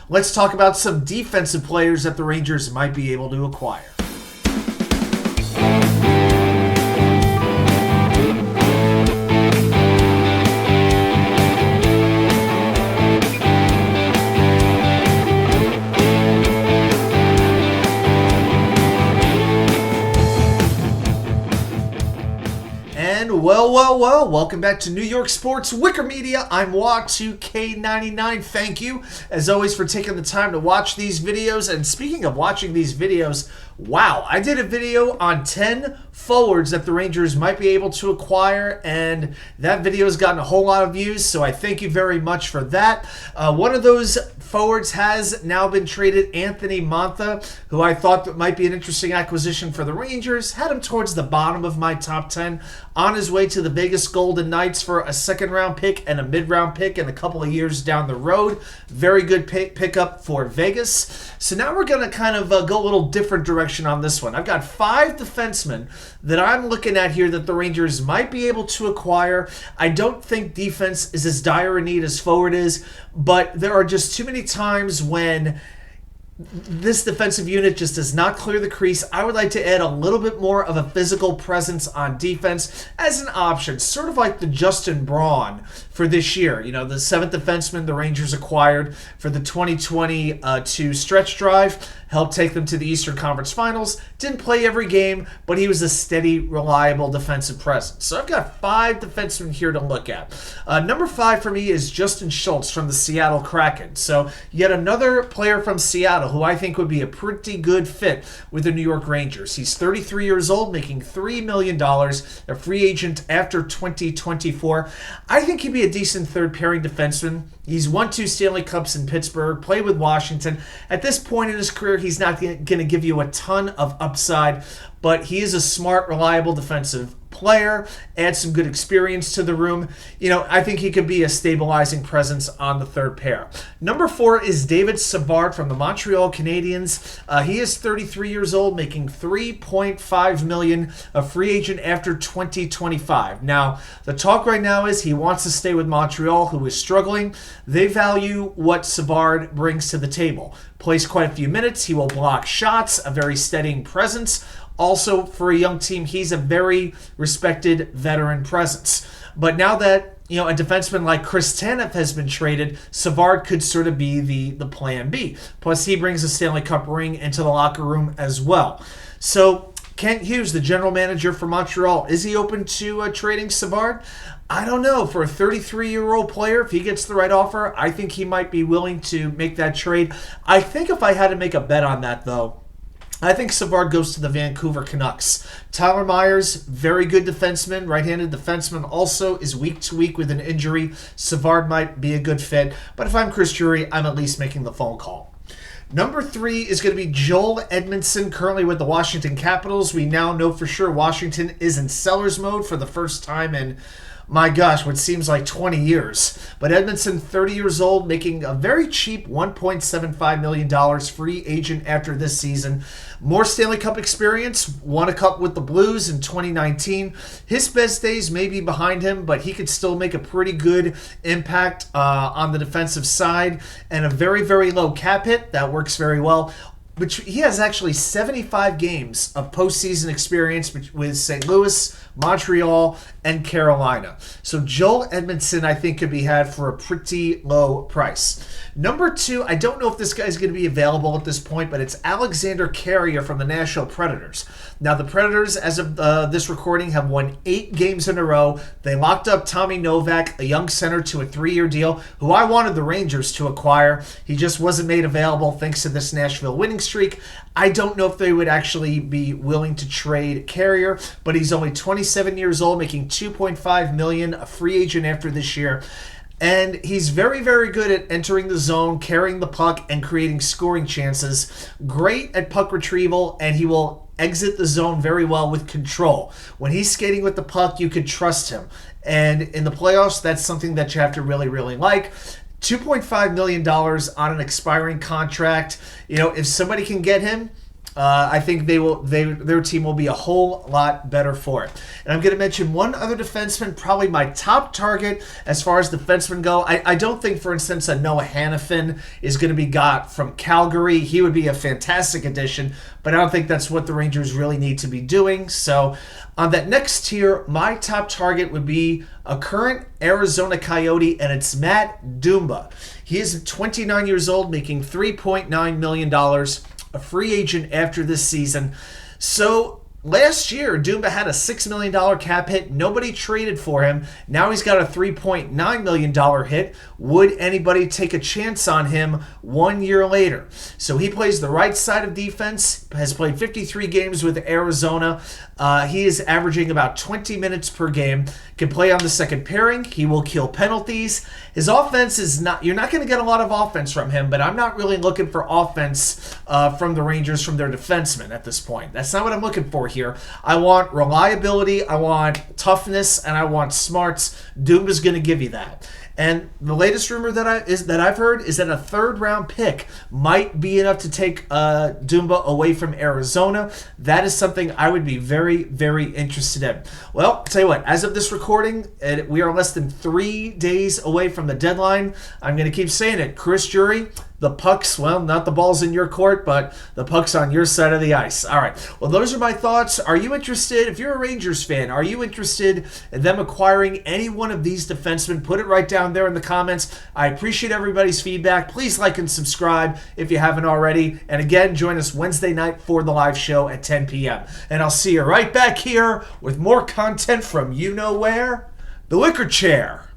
let's talk about some defensive players that the Rangers might be able to acquire. Well, welcome back to New York Sports WickerMedia. I'm Wa2K99. Thank you, as always, for taking the time to watch these videos. And speaking of watching these videos, wow, I did a video on 10 forwards that the Rangers might be able to acquire, and that video has gotten a whole lot of views, so I thank you very much for that. One of those forwards has now been traded, Anthony Mantha, who I thought that might be an interesting acquisition for the Rangers. Had him towards the bottom of my top 10, on his way to the Vegas Golden Knights for a second-round pick and a mid-round pick in a couple of years down the road. Very good pickup for Vegas. So now we're going to kind of go a little different direction on this one. I've got 5 defensemen that I'm looking at here that the Rangers might be able to acquire. I don't think defense is as dire a need as forward is, but there are just too many times when this defensive unit just does not clear the crease. I would like to add a little bit more of a physical presence on defense as an option, sort of like the Justin Braun for this year. You know, the 7th defenseman the Rangers acquired for the 2022 stretch drive, helped take them to the Eastern Conference Finals. Didn't play every game, but he was a steady, reliable defensive presence. So I've got 5 defensemen here to look at. Number 5 for me is Justin Schultz from the Seattle Kraken. So yet another player from Seattle who I think would be a pretty good fit with the New York Rangers. He's 33 years old, making $3 million, a free agent after 2024. I think he'd be a decent third-pairing defenseman. He's won 2 Stanley Cups in Pittsburgh, played with Washington. At this point in his career, he's not going to give you a ton of upside, but he is a smart, reliable defensive player, adds some good experience to the room. You know, I think he could be a stabilizing presence on the third pair. Number 4 is David Savard from the Montreal Canadiens. He is 33 years old, making $3.5 million, a free agent after 2025. Now, the talk right now is he wants to stay with Montreal, who is struggling. They value what Savard brings to the table. Plays quite a few minutes. He will block shots, a very steadying presence. Also, for a young team, he's a very respected veteran presence. But now that, you know, a defenseman like Chris Tanev has been traded, Savard could sort of be the plan B. Plus, he brings a Stanley Cup ring into the locker room as well. So, Kent Hughes, the general manager for Montreal, is he open to trading Savard? I don't know. For a 33-year-old player, if he gets the right offer, I think he might be willing to make that trade. I think if I had to make a bet on that, though, I think Savard goes to the Vancouver Canucks. Tyler Myers, very good defenseman, right-handed defenseman, also is week to week with an injury. Savard might be a good fit, but if I'm Chris Drury, I'm at least making the phone call. Number 3 is going to be Joel Edmundson, currently with the Washington Capitals. We now know for sure Washington is in seller's mode for the first time in, my gosh, what seems like 20 years. But Edmundson, 30 years old, making a very cheap $1.75 million free agent after this season. More Stanley Cup experience, won a cup with the Blues in 2019. His best days may be behind him, but he could still make a pretty good impact on the defensive side. And a very, very low cap hit. That works very well. Which he has actually 75 games of postseason experience with St. Louis, Montreal, and Carolina. So Joel Edmundson, I think, could be had for a pretty low price. Number 2, I don't know if this guy's going to be available at this point, but it's Alexandrecarrier from the Nashville Predators. Now, the Predators, as of this recording, have won 8 games in a row. They locked up Tommy Novak, a young center, to a 3-year deal, who I wanted the Rangers to acquire. He just wasn't made available thanks to this Nashville winning streak. I don't know if they would actually be willing to trade Carrier, but he's only 27 years old, making $2.5 million, a free agent after this year. And he's very, very good at entering the zone, carrying the puck, and creating scoring chances. Great at puck retrieval, and he will exit the zone very well with control. When he's skating with the puck, you could trust him. And in the playoffs, that's something that you have to really, really like. $2.5 million on an expiring contract. You know, if somebody can get him, I think their team will be a whole lot better for it. And I'm going to mention one other defenseman, probably my top target as far as defensemen go. I don't think, for instance, a Noah Hannafin is going to be got from Calgary. He would be a fantastic addition, but I don't think that's what the Rangers really need to be doing. So on that next tier, my top target would be a current Arizona Coyote, and it's Matt Dumba. He is 29 years old, making $3.9 million, a free agent after this season. So last year, Dumba had a $6 million cap hit. Nobody traded for him. Now he's got a $3.9 million hit. Would anybody take a chance on him 1 year later? So he plays the right side of defense, has played 53 games with Arizona. He is averaging about 20 minutes per game. Can play on the second pairing. He will kill penalties. His offense is not, you're not going to get a lot of offense from him, but I'm not really looking for offense from the Rangers, from their defensemen at this point. That's not what I'm looking for here. I want reliability, I want toughness, and I want smarts. Dumba's going to give you that. And the latest rumor that I've heard is that a third-round pick might be enough to take Dumba away from Arizona. That is something I would be very, very interested in. Well, I'll tell you what, as of this recording, we are less than 3 days away from the deadline. I'm going to keep saying it. Chris Drury, the puck's, well, not the ball's in your court, but the puck's on your side of the ice. All right. Well, those are my thoughts. Are you interested, if you're a Rangers fan, are you interested in them acquiring any one of these defensemen? Put it right down there in the comments. I appreciate everybody's feedback. Please like and subscribe if you haven't already. And again, join us Wednesday night for the live show at 10 p.m. And I'll see you right back here with more content from you know where, the Wicker Chair.